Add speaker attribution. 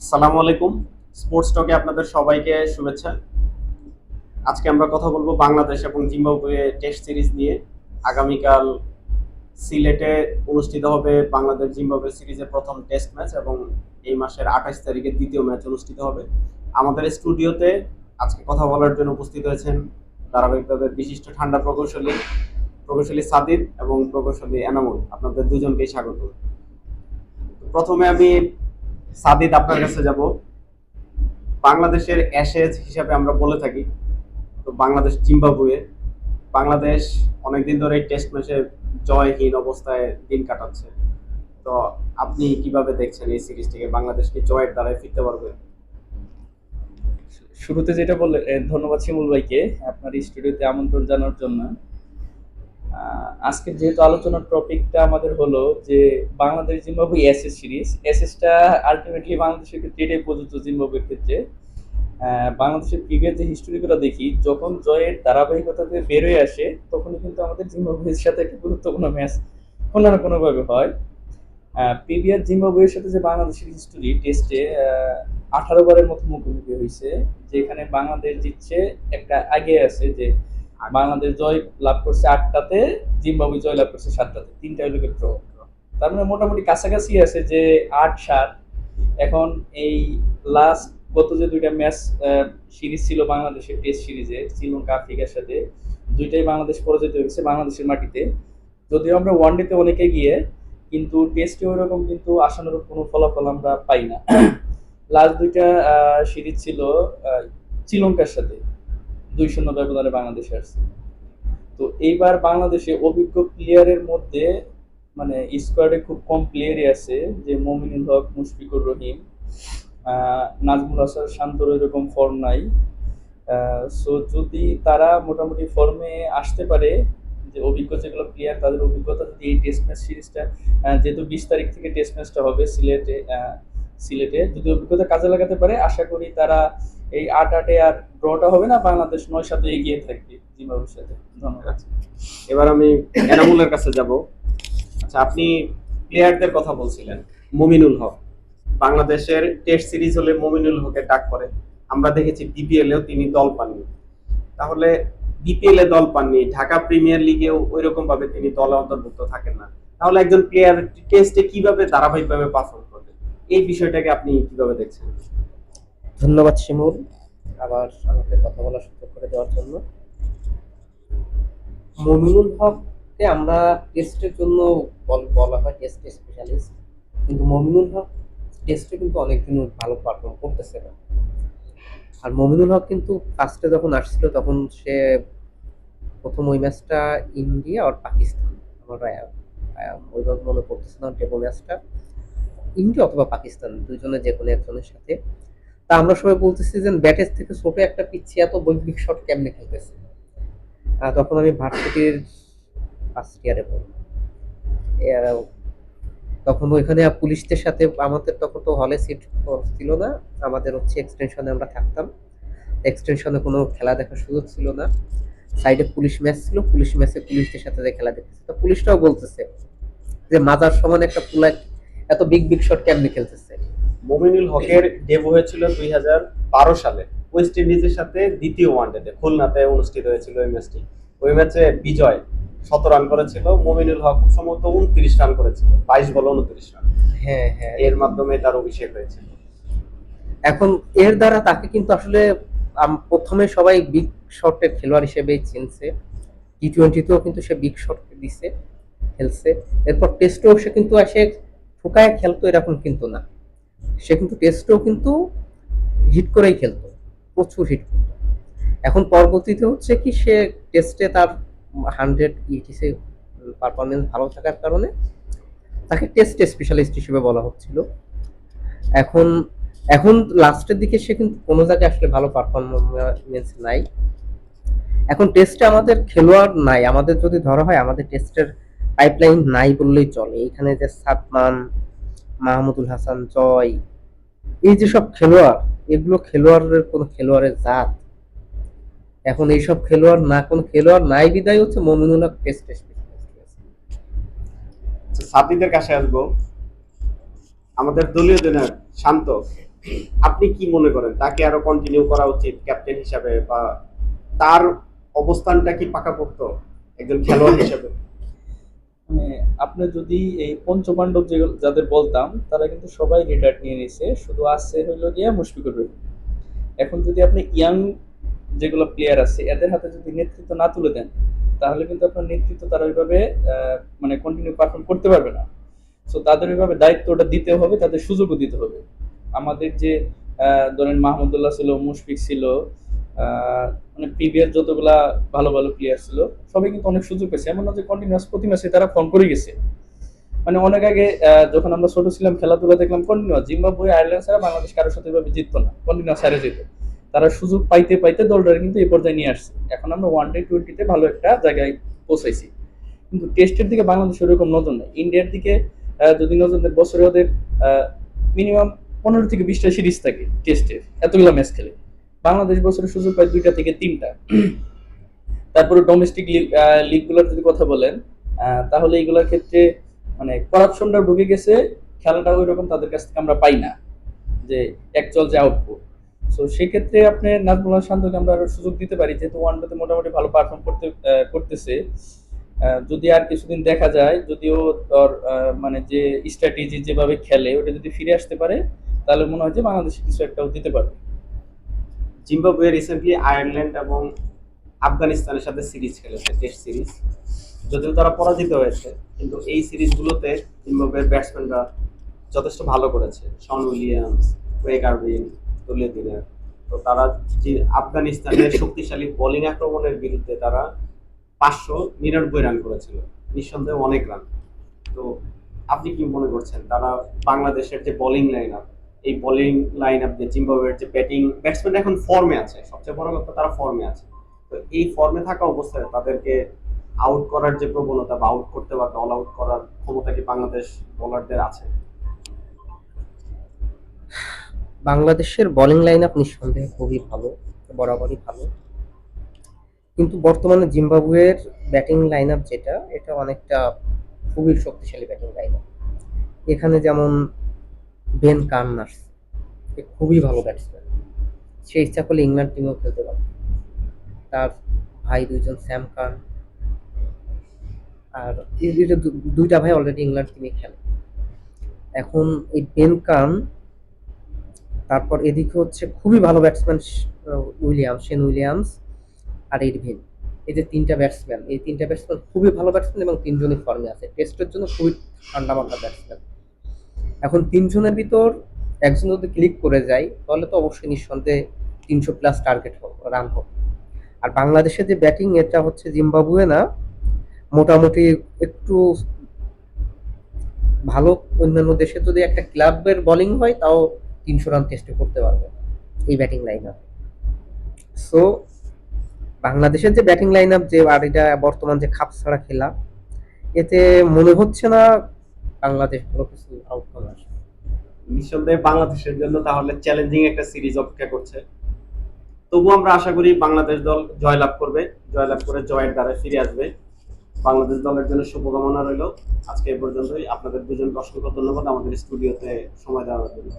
Speaker 1: আসসালামু আলাইকুম। স্পোর্টস টকে আপনাদের সবাইকে শুভেচ্ছা। আজকে আমরা কথা বলবো বাংলাদেশ এবং জিম্বাবুয়ে টেস্ট সিরিজ নিয়ে। আগামীকাল সিলেটে অনুষ্ঠিত হবে বাংলাদেশ জিম্বাবুয়ে সিরিজের প্রথম টেস্ট ম্যাচ এবং এই মাসের 28 তারিখে দ্বিতীয় ম্যাচ অনুষ্ঠিত হবে। আমাদের স্টুডিওতে আজকে কথা বলার জন্য উপস্থিত হয়েছেন ধারাবাহিকভাবে বিশিষ্ট ঠান্ডা প্রকৌশলী সাদিদ এবং প্রকৌশলী এনামুল। আপনাদের দুজনকেই স্বাগত। প্রথমে আমি সাদিদ আপনার কাছে যাব। বাংলাদেশের অ্যাশেজ হিসাবে আমরা বলে থাকি, তো বাংলাদেশ জিম্বাবুয়ে, বাংলাদেশ অনেকদিন ধরে টেস্ট ম্যাচে জয়হীন অবস্থায় দিন কাটাচ্ছে। তো আপনি কিভাবে দেখছেন এই সিরিজটিকে? বাংলাদেশ কি জয়ের দ্বারাই ফিরতে পারবে?
Speaker 2: শুরুতে যেটা বললেন, ধন্যবাদ শিমুল ভাইকে আপনার স্টুডিওতে আমন্ত্রণ জানার জন্য। আজকের যেহেতু আলোচনার টপিকটা আমাদের হলো যে বাংলাদেশ জিম্বাবুয়ে এসএস সিরিজ, এসএসটা আলটিমেটলি বাংলাদেশের ক্ষেত্রে এটাই প্রযোজ্য। জিম্বাবুয়ের ক্ষেত্রে বাংলাদেশের প্রিভিয়াস যে হিস্টোরিগুলো দেখি, যখন জয়ের ধারাবাহিকতাতে বেরোয় আসে তখনই কিন্তু আমাদের জিম্বাবুয়ের সাথে একটা গুরুত্বপূর্ণ ম্যাচ কোনো না কোনোভাবে হয়। প্রিভিয়াস জিম্বাবুয়ের সাথে যে বাংলাদেশের হিস্টোরি টেস্টে 18 বারের মতো মুখোমুখি হয়েছে, যেখানে বাংলাদেশ জিতছে, একটা আগে আছে যে বাংলাদেশ জয় লাভ করছে 8টাতে, জিম্বাবুয়ে জয় লাভ করছে 7টাতে, 3টা উইকেট ড্র। তার মানে মোটামুটি কাছাকাছি আছে যে 8-7। এখন এই লাস্ট গত যে দুইটা ম্যাচ সিরিজ ছিল বাংলাদেশের টেস্ট সিরিজে শ্রীলঙ্কা আফ্রিকার সাথে, দুইটাই বাংলাদেশ পরাজিত হয়েছে বাংলাদেশের মাটিতে। যদিও আমরা ওয়ানডেতে অনেকে গিয়ে, কিন্তু টেস্টে ওইরকম কিন্তু আশানুরূপ কোনো ফলাফল আমরা পাই না। লাস্ট দুইটা সিরিজ ছিল শ্রীলঙ্কার সাথে, 2-0 ব্যবধানে বাংলাদেশ আসছে। তো এইবার বাংলাদেশে অভিজ্ঞ প্লেয়ারের মধ্যে মানে স্কোয়াডে খুব কম প্লেয়ারই আছে, যে মমিনুল হক, মুশফিকুর রহিম, নাজমুল হাসান শান্তর এরকম ফর্ম নাই। সো যদি তারা মোটামুটি ফর্মে আসতে পারে, যে অভিজ্ঞ যেগুলো প্লেয়ার তাদের অভিজ্ঞতা যদি এই টেস্ট ম্যাচ সিরিজটা, যেহেতু 20 তারিখ থেকে টেস্ট ম্যাচটা হবে সিলেটে যদি অভিজ্ঞতা কাজে লাগাতে পারে, আশা করি তারা এই 8-8-এ আর ড্রটা হবে না, বাংলাদেশ 9-7-এ এগিয়ে থাকবে জিম্বাবুয়ের সাথে। ধন্যবাদ।
Speaker 1: আচ্ছা, এবার আমি এনামুলের কাছে যাব। আচ্ছা, আপনি প্লেয়ারদের কথা বলছিলেন। মমিনুল হক, বাংলাদেশের টেস্ট সিরিজ হলে মমিনুল হকের ডাক পড়ে। আমরা দেখেছি বিপিএলেও তিনি দল পাননি। তাহলে বিপিএল এ দল পাননি, ঢাকা প্রিমিয়ার লিগেও ওইরকম ভাবে তিনি দলে অন্তর্ভুক্ত থাকেন না। তাহলে একজন প্লেয়ার টেস্টে কিভাবে ধারাবাহিকভাবে পারফর্ম করবে? এই বিষয়টাকে আপনি কিভাবে দেখছেন?
Speaker 3: ধন্যবাদ শিমুল, আবার আমাকে কথা বলার সুযোগ করে দেওয়ার জন্য। মমিনুল হককে আমরা টেস্টের জন্য বলা হয় টেস্ট স্পেশালিস্ট, কিন্তু মমিনুল হক টেস্টে কিন্তু অনেকদিন ভালো পারফর্ম করতেছে না। আর মমিনুল হক কিন্তু ফার্স্টে যখন আসছিল তখন সে প্রথম ওই ম্যাচটা ইন্ডিয়া আর পাকিস্তান, আমার ওইভাবে মনে পড়তেছে না যে ম্যাচটা ইন্ডিয়া অথবা পাকিস্তান, দুইজনের যে কোনো একজনের সাথে। তা আমরা সবাই বলতেছি যে ব্যাটের থেকে ছোট একটা পিচ্ছি এত বৈপ্লবিক শট কেমনে খেলতেছে। তখন আমি ভার্সিটির ফার্স্ট ইয়ারে পড়ি। তখন ওইখানে পুলিশদের সাথে আমাদের তখন তো হলে সিট ছিল না, আমাদের হচ্ছে এক্সটেনশনে আমরা থাকতাম। এক্সটেনশনে কোনো খেলা দেখার সুযোগ ছিল না। সাইডে পুলিশ ম্যাচ ছিল, পুলিশ ম্যাচে পুলিশদের সাথে যে খেলা দেখতেছে, তো পুলিশটাও বলতেছে যে মাজার সমান একটা পুলা এত বিগ বিগ শট কেমনে খেলতেছে।
Speaker 1: মমিনুল হকের ডেবু হয়েছিল 2012 সালে ওয়েস্ট ইন্ডিজের সাথে দ্বিতীয় ওয়ানডেতে, খুলনাতে অনুষ্ঠিত হয়েছিল ওই ম্যাচটি। ওই ম্যাচে বিজয় 100 রান করেছিল, মমিনুল হক সম্ভবত 29 রান করেছিল, 22 বলে 29 রান।
Speaker 3: হ্যাঁ হ্যাঁ,
Speaker 1: এর মাধ্যমে তার অভিষেক হয়েছিল।
Speaker 3: এখন এর দ্বারা তাকে কিন্তু আসলে প্রথমে সবাই বিগ শটের খেলোয়াড় হিসেবেই চিনছে। টি-20তেও কিন্তু সে বিগ শট দিছে, খেলছে। এরপর টেস্টেও সে কিন্তু এসে ঠোকায় খেলতো এরকম কিন্তু না, সে কিন্তু টেস্টেও কিন্তু হিট করেই খেলতো, প্রচুর হিট করতো। এখন পরবর্তীতে হচ্ছে কি, সে টেস্টে তার 100 পারফরমেন্স ভালো থাকার কারণে তাকে টেস্ট স্পেশালিস্ট হিসেবে বলা হচ্ছিল। এখন এখন লাস্টের দিকে সে কিন্তু কোনো জায়গায় আসলে ভালো পারফরমেন্স নাই। এখন টেস্টে আমাদের খেলোয়াড় নাই, আমাদের যদি ধরা হয় আমাদের টেস্টের পাইপলাইন নাই বললেই চলে। এখানে যে সাদমান, মাহমুদুল হাসান, জয়, এই যে সব খেলোয়াড়, এগুলো খেলোয়াড়ের কোনো খেলোয়াড়ের জাত। এখন এইসব খেলোয়াড় না, কোন খেলোয়াড় নাই বিদায় হচ্ছে মমিনুল হক টেস্ট স্পেশালিস্ট।
Speaker 1: সাব্বিদের কাছে আসবো। আমাদের দলীয় জনের শান্ত, আপনি কি মনে করেন তাকে আরো কন্টিনিউ করা উচিত ক্যাপ্টেন হিসাবে, বা তার অবস্থানটা কি পাকাপোক্ত একজন খেলোয়াড় হিসেবে?
Speaker 2: মানে আপনি যদি এই পঞ্চপাণ্ডব যে যাদের বলতাম তারা কিন্তু সবাই রিটায়ার্ড নিয়ে নিছে, শুধু আছে হইলো গিয়া মুশফিকুর রহিম। এখন যদি আপনি ইয়াং যেগুলো প্লেয়ার আছে এদের হাতে যদি নেতৃত্ব না তুলে দেন, তাহলে কিন্তু আপনার নেতৃত্ব তারা ওইভাবে মানে কন্টিনিউ পারফর্ম করতে পারবে না। সো তাদের ওইভাবে দায়িত্বটা দিতে হবে, তাদের সুযোগও দিতে হবে। আমাদের যে ধরেন মাহমুদুল্লাহ ছিল, মুশফিক ছিল, মানে প্রিভিয়াস যতগুলা ভালো ভালো প্লেয়ার ছিল সবাই কিন্তু অনেক সুযোগ পেয়েছে, এমন না যে কন্টিনিউয়াস প্রতি ম্যাচে তারা ফর্ম করে গেছে। মানে অনেক আগে যখন আমরা ছোট ছিলাম খেলাধুলা দেখলাম কন্টিনিউয়াস জিম্বাবুয়ে আয়ারল্যান্ড ছাড়া বাংলাদেশ কারোর সাথে এভাবে জিততো না, কন্টিনিউয়াস হারে যেত। তারা সুযোগ পাইতে পাইতে দলটা কিন্তু এই পর্যায়ে নিয়ে আসছে। এখন আমরা ওয়ান ডে টোয়েন্টিতে ভালো একটা জায়গায় পৌঁছাইছি, কিন্তু টেস্টের দিকে বাংলাদেশ ওরকম নজর নেই। ইন্ডিয়ার দিকে যদি নজর দেয়, বছরে ওদের মিনিমাম 15 থেকে 20টা সিরিজ থাকে টেস্টের, এতগুলো ম্যাচ খেলে। বাংলাদেশ বছরে সুযোগ পায় 2টা থেকে 3টা। তারপরে ডোমেস্টিক লিগগুলোর যদি কথা বলেন, তাহলে এইগুলোর ক্ষেত্রে মানে করাপশনটা ঢুকে গেছে, খেলাটা ওই রকম তাদের কাছ থেকে আমরা পাই না, যে অ্যাকচুয়াল যে আউটপুট। সো সেক্ষেত্রে আপনি নাজমুল শান্তকে আমরা আরো সুযোগ দিতে পারি, যেহেতু ওয়ানডেতে মোটামুটি ভালো পারফর্ম করতেছে। যদি আর কিছুদিন দেখা যায়, যদিও তোর মানে যে স্ট্র্যাটেজি যেভাবে খেলে ওটা যদি ফিরে আসতে পারে, তাহলে মনে হয় যে বাংলাদেশে কিছু একটাও দিতে পারবে।
Speaker 1: জিম্বাবুয়ে রিসেন্টলি আয়ারল্যান্ড এবং আফগানিস্তানের সাথে সিরিজ খেলেছে, টেস্ট সিরিজ। যদিও তারা পরাজিত হয়েছে, কিন্তু এই সিরিজগুলোতে জিম্বাবুয়ের ব্যাটসম্যানরা যথেষ্ট ভালো করেছে। শন উইলিয়ামস, ক্রেগ আরভিন, দলীয় দিনের। তো তারা যে আফগানিস্তানের শক্তিশালী বোলিং আক্রমণের বিরুদ্ধে তারা 599 রান করেছিল, নিঃসন্দেহে অনেক রান। তো আপনি কি মনে করছেন তারা বাংলাদেশের যে বোলিং লাইন আপ, এই বোলিং লাইন আপ দিয়ে জিম্বাবুয়ের যে ব্যাটসম্যান এখন ফর্মে আছে, সবচেয়ে বড় কথা তারা ফর্মে আছে, তো এই ফর্মে থাকা অবস্থায় তাদেরকে আউট করার যে প্রবণতা বা আউট করতে বা অল আউট করার ক্ষমতা কি বাংলাদেশ বোলারদের আছে?
Speaker 3: বাংলাদেশের বোলিং লাইন আপ নিঃসন্দেহে খুবই ভালো, বরাবরই ভালো। কিন্তু বর্তমানে জিম্বাবুয়ের ব্যাটিং লাইন আপ যেটা, এটা অনেকটা খুবই শক্তিশালী ব্যাটিং লাইন আপ। এখানে যেমন বেন কার্নার্স, সে খুবই ভালো ব্যাটসম্যান, সে ইচ্ছা করলে ইংল্যান্ড টিমেও খেলতে পারে। তার ভাই দুইজন স্যাম কার্ন, আর এই যে দুইটা ভাই অলরেডি ইংল্যান্ড টিমে খেলে। এখন এই বেন কার্ন, তারপর এদিকে হচ্ছে খুবই ভালো ব্যাটসম্যান শেন উইলিয়ামস আর ইরভিন। এই যে তিনটা ব্যাটসম্যান খুবই ভালো ব্যাটসম্যান এবং তিনজনই ফর্মে আছে, টেস্টের জন্য খুবই ঠান্ডা মাথার ব্যাটসম্যান। এখন তিনজনের ভিতর একজন যদি ক্লিক করে যায়, তাহলে তো অবশ্যই নিঃসন্দেহে 300+ টার্গেট রান হবে। আর বাংলাদেশের যে ব্যাটিং, এটা হচ্ছে জিম্বাবুয়ে না, মোটামুটি একটু ভালো। অন্যান্য দেশে যদি একটা ক্লাবের বোলিং হয়, তাও 300 রান টেস্টে করতে পারবে এই ব্যাটিং লাইন আপ। সো বাংলাদেশের যে ব্যাটিং লাইন আপ যে, আর এটা বর্তমান যে খাপ ছাড়া খেলা, এতে মনে হচ্ছে না বাংলাদেশ ভালো কিছু আউটকাম আসবে।
Speaker 1: নিঃসন্দেহে বাংলাদেশের জন্য তাহলে চ্যালেঞ্জিং একটা সিরিজ অপেক্ষা করছে। তবু আমরা আশা করি বাংলাদেশ দল জয়লাভ করবে, জয়লাভ করে জয়ের দ্বারা ফিরে আসবে। বাংলাদেশ দলের জন্য শুভকামনা রইল। আজকে এই পর্যন্তই। আপনাদের দুজনকে অসংখ্য ধন্যবাদ আমাদের স্টুডিওতে সময় দেওয়ার জন্য।